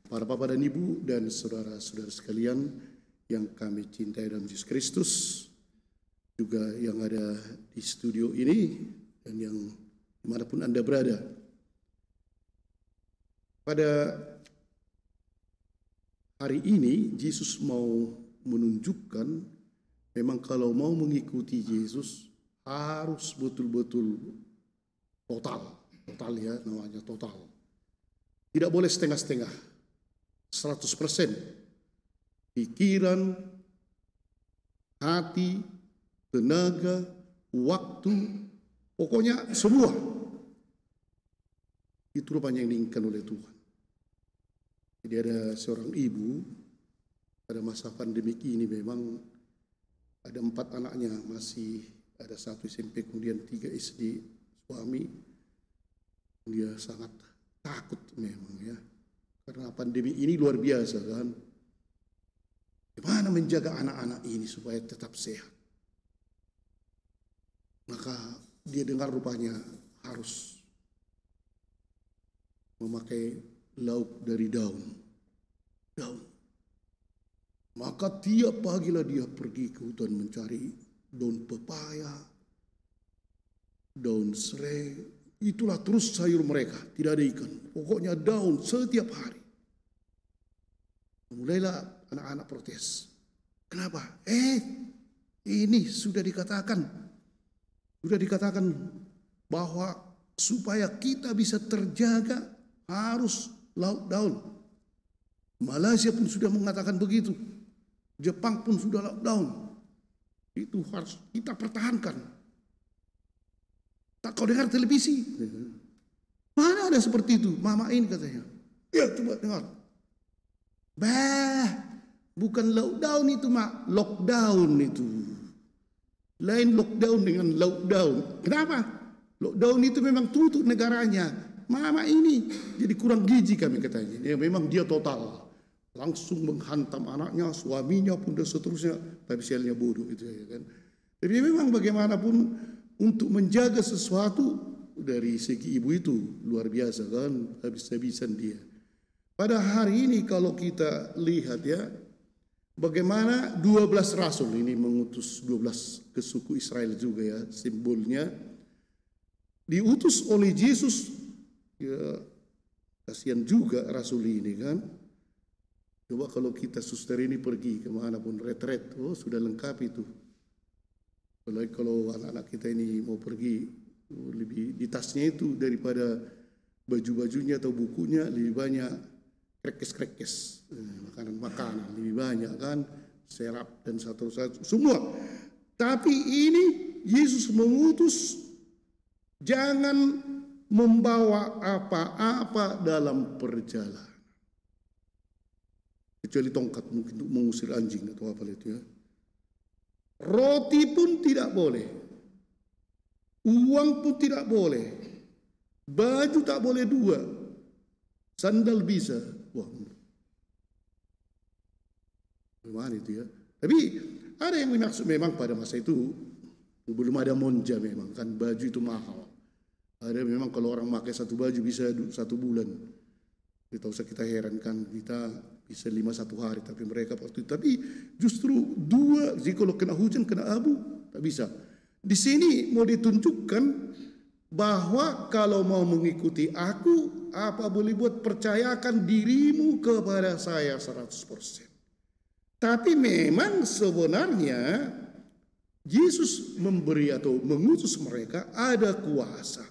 Para bapak dan ibu dan saudara-saudara sekalian yang kami cintai dalam Yesus Kristus, juga yang ada di studio ini dan yang dimanapun Anda berada. Pada hari ini Yesus mau menunjukkan memang kalau mau mengikuti Yesus harus betul-betul total ya, namanya total. Tidak boleh setengah-setengah, 100%. Pikiran, hati, tenaga, waktu, pokoknya semua. Itu rupanya yang diinginkan oleh Tuhan. Jadi ada seorang ibu pada masa pandemik ini memang ada 4 anaknya, masih ada 1 SMP, kemudian 3 SD, suami. Dia sangat takut memang ya, karena pandemi ini luar biasa kan. Bagaimana menjaga anak-anak ini supaya tetap sehat? Maka dia dengar rupanya harus memakai lauk dari daun. Maka tiap pagilah dia pergi ke hutan mencari daun pepaya, daun serai. Itulah terus sayur mereka, tidak ada ikan. Pokoknya daun setiap hari. Mulailah anak-anak protes. Kenapa? Ini sudah dikatakan bahwa supaya kita bisa terjaga harus lauk daun. Malaysia pun sudah mengatakan begitu. Jepang pun sudah lauk daun. Itu harus kita pertahankan. Tak kau dengar televisi? Mana ada seperti itu? Mama ini katanya. Ya coba dengar. Bukan lockdown itu mak, lockdown itu. Lain lockdown dengan lockdown. Kenapa? Lockdown itu memang tutup negaranya. Mama ini jadi kurang gizi kami katanya. Ya, memang dia total. Langsung menghantam anaknya, suaminya pun dan seterusnya. Tapi sialnya bodoh itu ya kan. Tapi memang bagaimanapun untuk menjaga sesuatu dari segi ibu itu luar biasa kan, habis-habisan dia. Pada hari ini kalau kita lihat ya, bagaimana 12 rasul ini mengutus 12 ke suku Israel juga ya, simbolnya diutus oleh Yesus. Ya kasihan juga rasul ini kan. Coba kalau kita suster ini pergi kemanapun retret, sudah lengkap itu. Kalau anak-anak kita ini mau pergi, lebih di tasnya itu daripada baju-bajunya atau bukunya lebih banyak krekes-krekes, makanan-makanan lebih banyak kan, serap dan satu-satu semua. Tapi ini Yesus mengutus jangan membawa apa-apa dalam perjalanan, kecuali tongkat mungkin untuk mengusir anjing atau apa itu ya. Roti pun tidak boleh, uang pun tidak boleh, baju tak boleh 2, sandal bisa. Wah, gimana itu ya? Tapi ada yang dimaksud memang pada masa itu belum ada monja memang kan, baju itu mahal. Ada memang kalau orang pakai satu baju bisa 1 bulan. Tidak usah kita herankan, kita bisa 5 hari, tapi mereka waktu itu. Tapi justru 2, jadi kalau kena hujan, kena abu, tak bisa. Di sini mau ditunjukkan bahwa kalau mau mengikuti aku, apa boleh buat, percayakan dirimu kepada saya 100%. Tapi memang sebenarnya Yesus memberi atau mengutus mereka ada kuasa.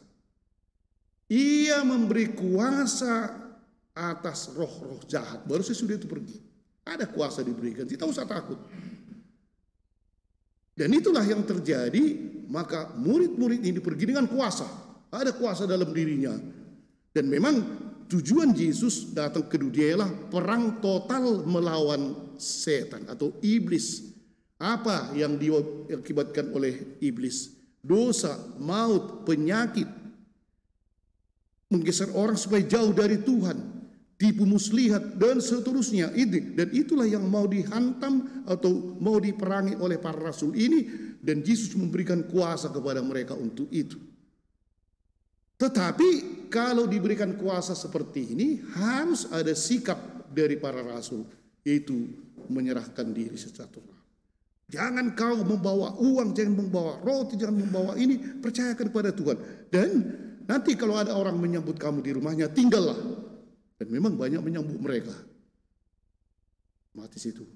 Ia memberi kuasa atas roh-roh jahat. Baru sesudah itu pergi, ada kuasa diberikan, tidak usah takut. Dan itulah yang terjadi. Maka murid-murid ini pergi dengan kuasa, ada kuasa dalam dirinya. Dan memang tujuan Yesus datang ke dunia ialah perang total melawan setan atau iblis. Apa yang diakibatkan oleh iblis? Dosa, maut, penyakit, menggeser orang supaya jauh dari Tuhan, tipu muslihat dan seterusnya. Dan itulah yang mau dihantam atau mau diperangi oleh para rasul ini, dan Yesus memberikan kuasa kepada mereka untuk itu. Tetapi kalau diberikan kuasa seperti ini harus ada sikap dari para rasul, yaitu menyerahkan diri secara total. Jangan kau membawa uang, jangan membawa roti, jangan membawa ini, percayakan kepada Tuhan. Dan nanti kalau ada orang menyambut kamu di rumahnya, tinggallah. Dan memang banyak menyambut mereka. Mati situ.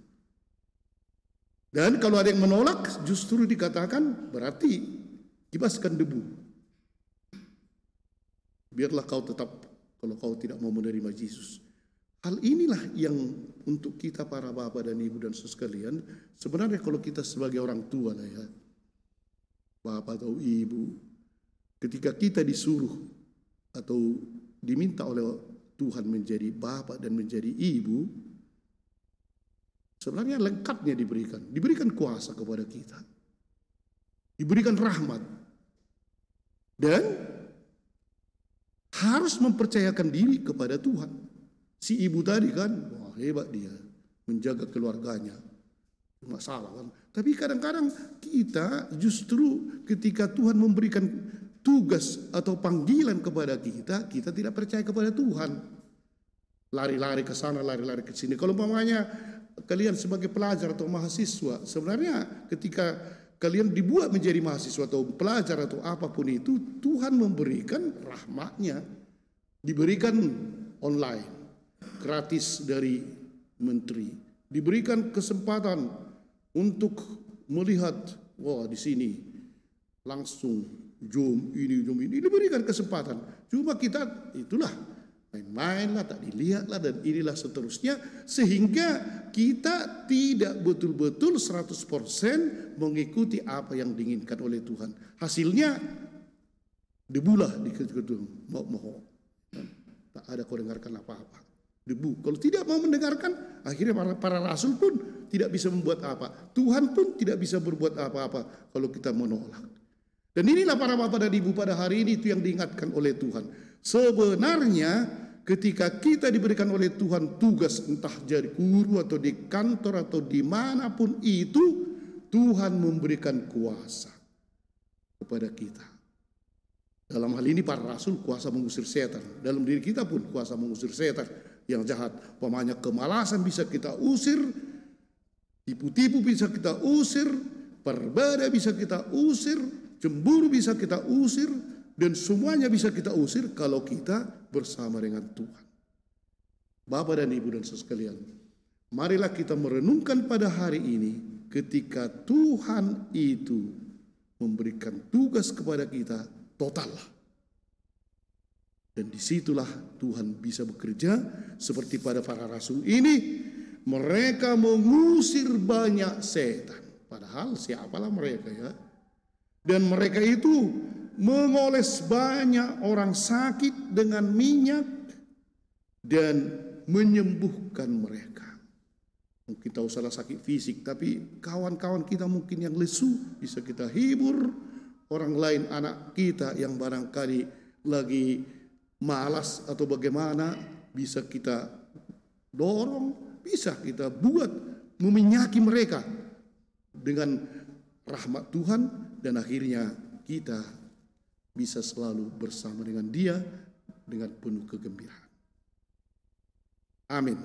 Dan kalau ada yang menolak, justru dikatakan berarti kibaskan debu. Biarlah kau tetap, kalau kau tidak mau menerima Yesus. Hal inilah yang untuk kita para bapak dan ibu dan saudara sekalian, sebenarnya kalau kita sebagai orang tua lah ya, bapak atau ibu, ketika kita disuruh atau diminta oleh Tuhan menjadi bapak dan menjadi ibu, sebenarnya lengkapnya diberikan kuasa kepada kita, diberikan rahmat, dan harus mempercayakan diri kepada Tuhan. Si ibu tadi kan, wah hebat dia menjaga keluarganya, cuma salah kan. Tapi kadang-kadang kita justru ketika Tuhan memberikan tugas atau panggilan kepada kita, kita tidak percaya kepada Tuhan. Lari-lari ke sana, lari-lari ke sini. Kalau umpamanya kalian sebagai pelajar atau mahasiswa, sebenarnya ketika kalian dibuat menjadi mahasiswa atau pelajar atau apapun itu, Tuhan memberikan rahmatnya, diberikan online, gratis dari menteri, diberikan kesempatan untuk melihat, wah di sini langsung zoom ini, diberikan kesempatan. Cuma kita itulah main-mainlah, tak dilihatlah dan inilah seterusnya, sehingga kita tidak betul-betul 100% mengikuti apa yang diinginkan oleh Tuhan. Hasilnya debulah di gedung, mohon tak ada kau dengarkan apa-apa. Debu. Kalau tidak mau mendengarkan, akhirnya para rasul pun tidak bisa membuat apa. Tuhan pun tidak bisa berbuat apa-apa kalau kita menolak. Dan inilah para bapak dan ibu pada hari ini itu yang diingatkan oleh Tuhan. Sebenarnya ketika kita diberikan oleh Tuhan tugas, entah jadi guru atau di kantor atau dimanapun itu, Tuhan memberikan kuasa kepada kita. Dalam hal ini para rasul kuasa mengusir setan. Dalam diri kita pun kuasa mengusir setan yang jahat. Pemanya kemalasan bisa kita usir, tipu-tipu bisa kita usir, perbeda bisa kita usir, cemburu bisa kita usir, dan semuanya bisa kita usir kalau kita bersama dengan Tuhan. Bapak dan ibu dan saudara sekalian, marilah kita merenungkan pada hari ini ketika Tuhan itu memberikan tugas kepada kita total. Dan disitulah Tuhan bisa bekerja seperti pada para rasul ini. Mereka mengusir banyak setan. Padahal siapalah mereka ya. Dan mereka itu mengoles banyak orang sakit dengan minyak dan menyembuhkan mereka. Mungkin tahu salah sakit fisik, tapi kawan-kawan kita mungkin yang lesu bisa kita hibur. Orang lain, anak kita yang barangkali lagi malas atau bagaimana, bisa kita dorong, bisa kita buat meminyaki mereka dengan rahmat Tuhan, dan akhirnya kita bisa selalu bersama dengan Dia dengan penuh kegembiraan. Amin.